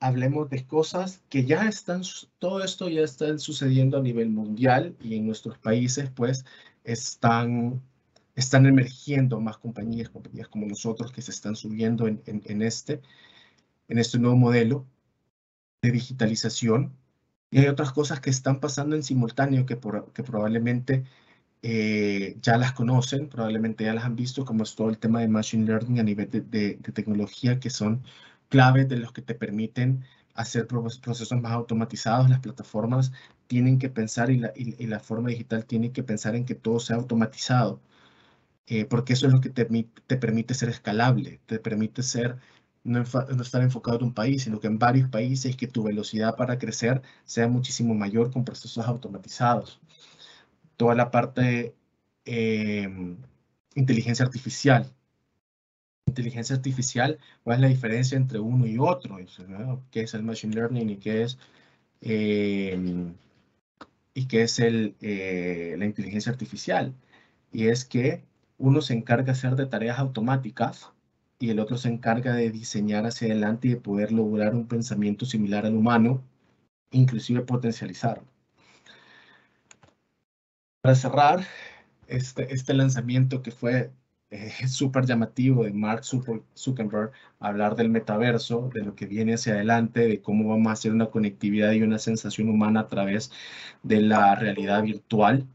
hablemos de cosas que ya están, todo esto ya está sucediendo a nivel mundial y en nuestros países, pues, están emergiendo más compañías como nosotros que se están subiendo en este nuevo modelo de digitalización. Y hay otras cosas que están pasando en simultáneo que probablemente ya las conocen, probablemente ya las han visto, como es todo el tema de Machine Learning a nivel de tecnología, que son claves de los que te permiten hacer procesos más automatizados. Las plataformas tienen que pensar y la forma digital tiene que pensar en que todo sea automatizado, porque eso es lo que te permite ser escalable, te permite no estar enfocado en un país, sino que en varios países, que tu velocidad para crecer sea muchísimo mayor con procesos automatizados. Toda la parte inteligencia artificial. Inteligencia artificial, ¿cuál es la diferencia entre uno y otro? ¿Qué es el machine learning y qué es, la inteligencia artificial? Y es que uno se encarga de hacer de tareas automáticas y el otro se encarga de diseñar hacia adelante y de poder lograr un pensamiento similar al humano, inclusive potencializarlo. Para cerrar, este lanzamiento que fue súper llamativo de Mark Zuckerberg, hablar del metaverso, de lo que viene hacia adelante, de cómo vamos a hacer una conectividad y una sensación humana a través de la realidad virtual.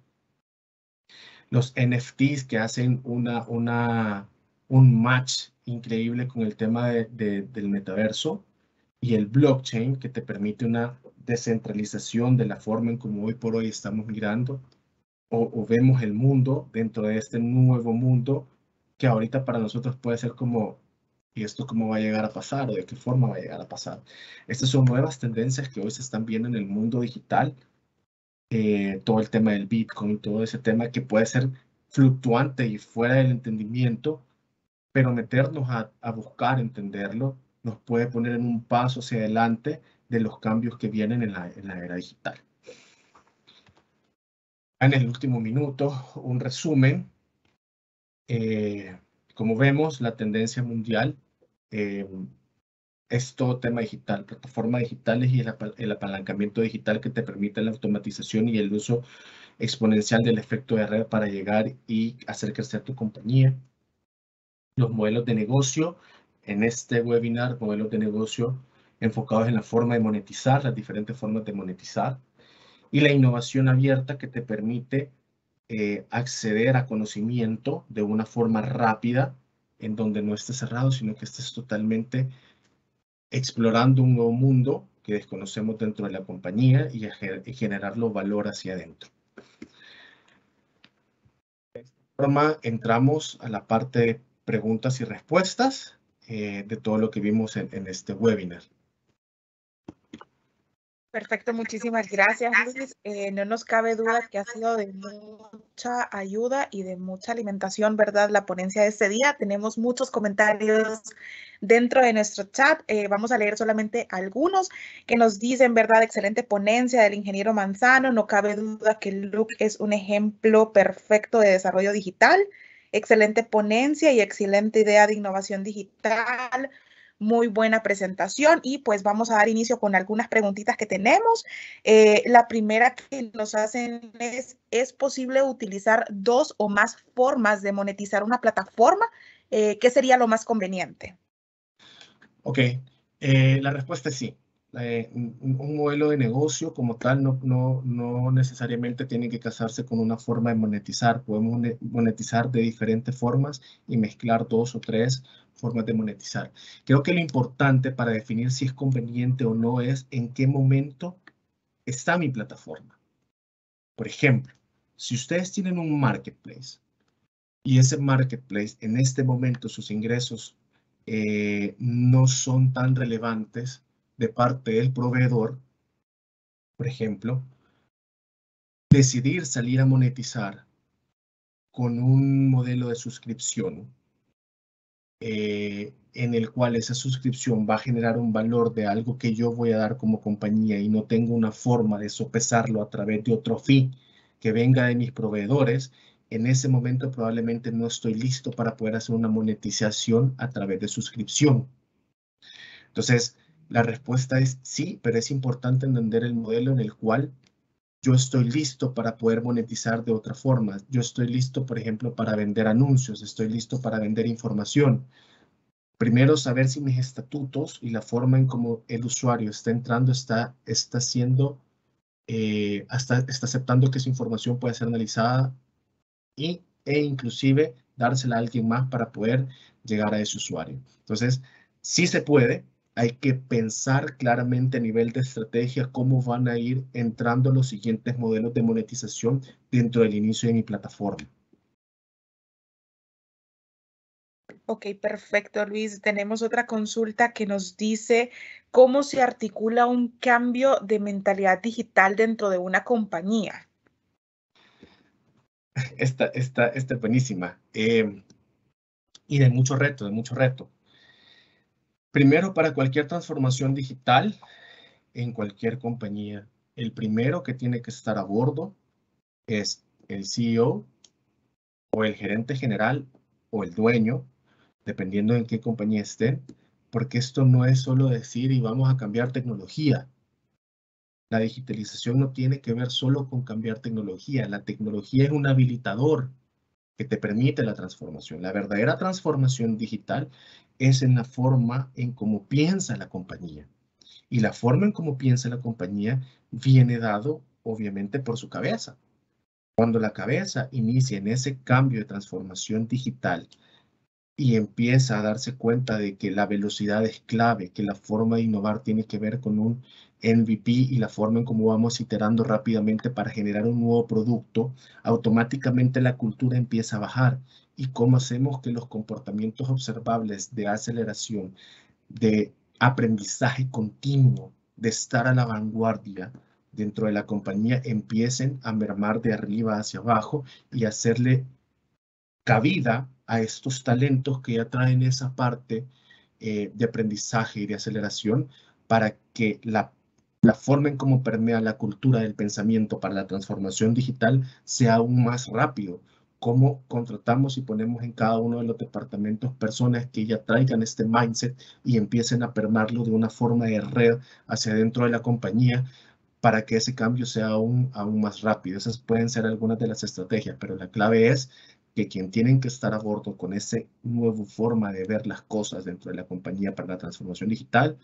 Los NFTs que hacen un match increíble con el tema del metaverso, y el blockchain que te permite una descentralización de la forma en como hoy por hoy estamos mirando o vemos el mundo dentro de este nuevo mundo que ahorita para nosotros puede ser como, ¿y esto cómo va a llegar a pasar? ¿O de qué forma va a llegar a pasar? Estas son nuevas tendencias que hoy se están viendo en el mundo digital. Todo el tema del Bitcoin, todo ese tema que puede ser fluctuante y fuera del entendimiento, pero meternos a buscar entenderlo nos puede poner en un paso hacia adelante de los cambios que vienen en la era digital. En el último minuto, un resumen. Como vemos, la tendencia mundial es todo tema digital, plataformas digitales y el apalancamiento digital que te permite la automatización y el uso exponencial del efecto de red para llegar y hacer crecer tu compañía. los modelos de negocio. En este webinar, modelos de negocio enfocados en la forma de monetizar, las diferentes formas de monetizar, y la innovación abierta que te permite acceder a conocimiento de una forma rápida, en donde no estés cerrado, sino que estés totalmente explorando un nuevo mundo que desconocemos dentro de la compañía y generarlo valor hacia adentro. De esta forma entramos a la parte de preguntas y respuestas de todo lo que vimos en este webinar. Perfecto, muchísimas gracias, Luis. No nos cabe duda que ha sido de mucha ayuda y de mucha alimentación, ¿verdad? La ponencia de este día. Tenemos muchos comentarios dentro de nuestro chat. Vamos a leer solamente algunos que nos dicen, ¿verdad? Excelente ponencia del ingeniero Manzano. No cabe duda que Luke es un ejemplo perfecto de desarrollo digital. Excelente ponencia y excelente idea de innovación digital. Muy buena presentación y pues vamos a dar inicio con algunas preguntitas que tenemos. La primera que nos hacen ¿es posible utilizar dos o más formas de monetizar una plataforma? ¿Qué sería lo más conveniente? Ok, la respuesta es sí. Un modelo de negocio como tal no necesariamente tiene que casarse con una forma de monetizar. Podemos monetizar de diferentes formas y mezclar dos o tres formas de monetizar. Creo que lo importante para definir si es conveniente o no es en qué momento está mi plataforma. Por ejemplo, si ustedes tienen un marketplace y ese marketplace en este momento sus ingresos no son tan relevantes de parte del proveedor, por ejemplo, decidir salir a monetizar con un modelo de suscripción en el cual esa suscripción va a generar un valor de algo que yo voy a dar como compañía y no tengo una forma de sopesarlo a través de otro fee que venga de mis proveedores, en ese momento probablemente no estoy listo para poder hacer una monetización a través de suscripción. Entonces, la respuesta es sí, pero es importante entender el modelo en el cual yo estoy listo para poder monetizar de otra forma. Yo estoy listo, por ejemplo, para vender anuncios, estoy listo para vender información. Primero, saber si mis estatutos y la forma en cómo el usuario está entrando está aceptando que esa información puede ser analizada e inclusive dársela a alguien más para poder llegar a ese usuario. Entonces, sí se puede, hay que pensar claramente a nivel de estrategia cómo van a ir entrando los siguientes modelos de monetización dentro del inicio de mi plataforma. Ok, perfecto, Luis. Tenemos otra consulta que nos dice cómo se articula un cambio de mentalidad digital dentro de una compañía. Esta es buenísima. Y de mucho reto, de mucho reto. Primero, para cualquier transformación digital en cualquier compañía, el primero que tiene que estar a bordo es el CEO o el gerente general o el dueño, dependiendo en qué compañía estén, porque esto no es solo decir y vamos a cambiar tecnología. La digitalización no tiene que ver solo con cambiar tecnología. La tecnología es un habilitador que te permite la transformación. La verdadera transformación digital es en la forma en cómo piensa la compañía. Y la forma en cómo piensa la compañía viene dado, obviamente, por su cabeza. Cuando la cabeza inicia en ese cambio de transformación digital y empieza a darse cuenta de que la velocidad es clave, que la forma de innovar tiene que ver con un MVP y la forma en cómo vamos iterando rápidamente para generar un nuevo producto, automáticamente la cultura empieza a bajar. ¿Y cómo hacemos que los comportamientos observables de aceleración, de aprendizaje continuo, de estar a la vanguardia dentro de la compañía empiecen a mermar de arriba hacia abajo y hacerle cabida a estos talentos que ya traen esa parte de aprendizaje y de aceleración para que la forma en cómo permea la cultura del pensamiento para la transformación digital sea aún más rápido? Cómo contratamos y ponemos en cada uno de los departamentos personas que ya traigan este mindset y empiecen a permearlo de una forma de red hacia dentro de la compañía para que ese cambio sea aún más rápido. Esas pueden ser algunas de las estrategias, pero la clave es que quien tienen que estar a bordo con esa nueva forma de ver las cosas dentro de la compañía para la transformación digital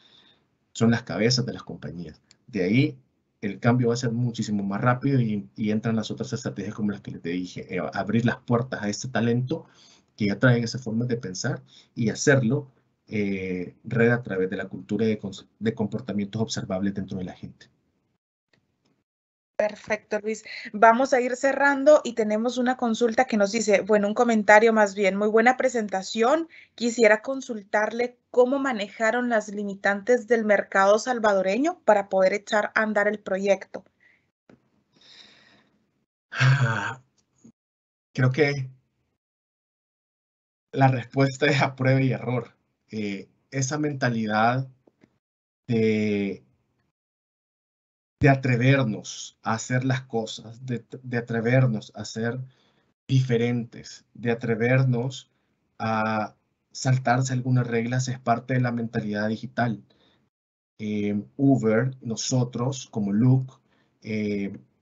son las cabezas de las compañías. De ahí el cambio va a ser muchísimo más rápido y entran las otras estrategias como las que les dije, abrir las puertas a este talento que ya traen esa forma de pensar y hacerlo red a través de la cultura de comportamientos observables dentro de la gente. Perfecto, Luis. Vamos a ir cerrando y tenemos una consulta que nos dice, bueno, un comentario más bien, muy buena presentación. Quisiera consultarle cómo manejaron las limitantes del mercado salvadoreño para poder echar a andar el proyecto. Creo que la respuesta es a prueba y error. Esa mentalidad de atrevernos a hacer las cosas, de atrevernos a ser diferentes, de atrevernos a saltarse algunas reglas, es parte de la mentalidad digital. Uber, nosotros como Look,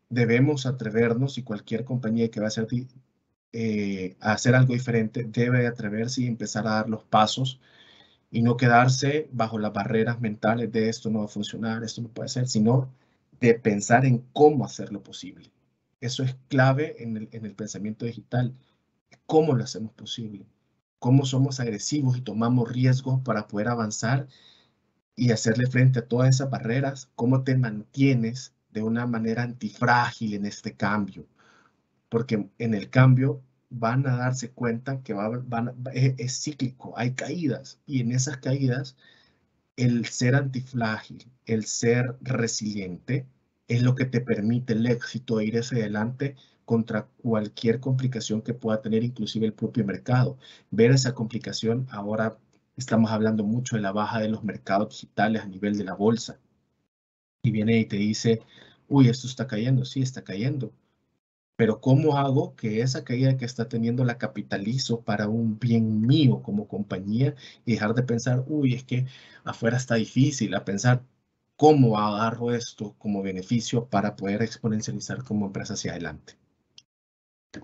debemos atrevernos, y cualquier compañía que va a hacer algo diferente debe atreverse y empezar a dar los pasos y no quedarse bajo las barreras mentales de esto no va a funcionar, esto no puede ser, sino de pensar en cómo hacerlo posible. Eso es clave en el pensamiento digital. ¿Cómo lo hacemos posible? ¿Cómo somos agresivos y tomamos riesgos para poder avanzar y hacerle frente a todas esas barreras? ¿Cómo te mantienes de una manera antifrágil en este cambio? Porque en el cambio van a darse cuenta que es cíclico, hay caídas, y en esas caídas el ser antifrágil, el ser resiliente, es lo que te permite el éxito de ir hacia adelante contra cualquier complicación que pueda tener, inclusive el propio mercado. Ver esa complicación, ahora estamos hablando mucho de la baja de los mercados digitales a nivel de la bolsa. Y viene y te dice, uy, esto está cayendo, sí, está cayendo. Pero ¿cómo hago que esa caída que está teniendo la capitalizo para un bien mío como compañía y dejar de pensar, uy, es que afuera está difícil, a pensar cómo agarro esto como beneficio para poder exponencializar como empresa hacia adelante?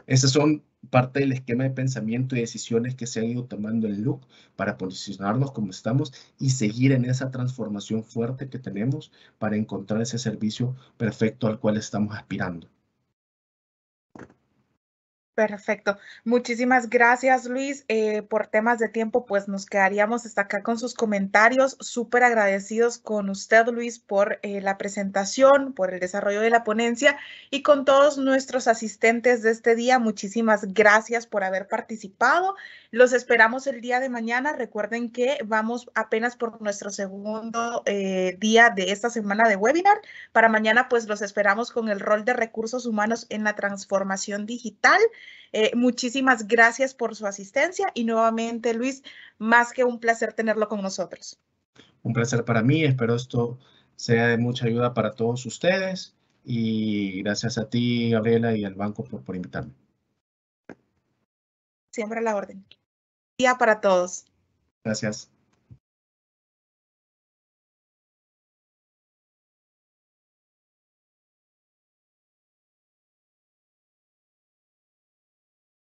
Esas son parte del esquema de pensamiento y decisiones que se han ido tomando en Look para posicionarnos como estamos y seguir en esa transformación fuerte que tenemos para encontrar ese servicio perfecto al cual estamos aspirando. Perfecto. Muchísimas gracias, Luis. Por temas de tiempo, pues nos quedaríamos hasta acá con sus comentarios. Súper agradecidos con usted, Luis, por la presentación, por el desarrollo de la ponencia y con todos nuestros asistentes de este día. Muchísimas gracias por haber participado. Los esperamos el día de mañana. Recuerden que vamos apenas por nuestro segundo día de esta semana de webinar. Para mañana, pues los esperamos con el rol de recursos humanos en la transformación digital. Muchísimas gracias por su asistencia y nuevamente, Luis, más que un placer tenerlo con nosotros. Un placer para mí, espero esto sea de mucha ayuda para todos ustedes y gracias a ti, Gabriela, y al banco por invitarme. Siempre a la orden. Día para todos. Gracias.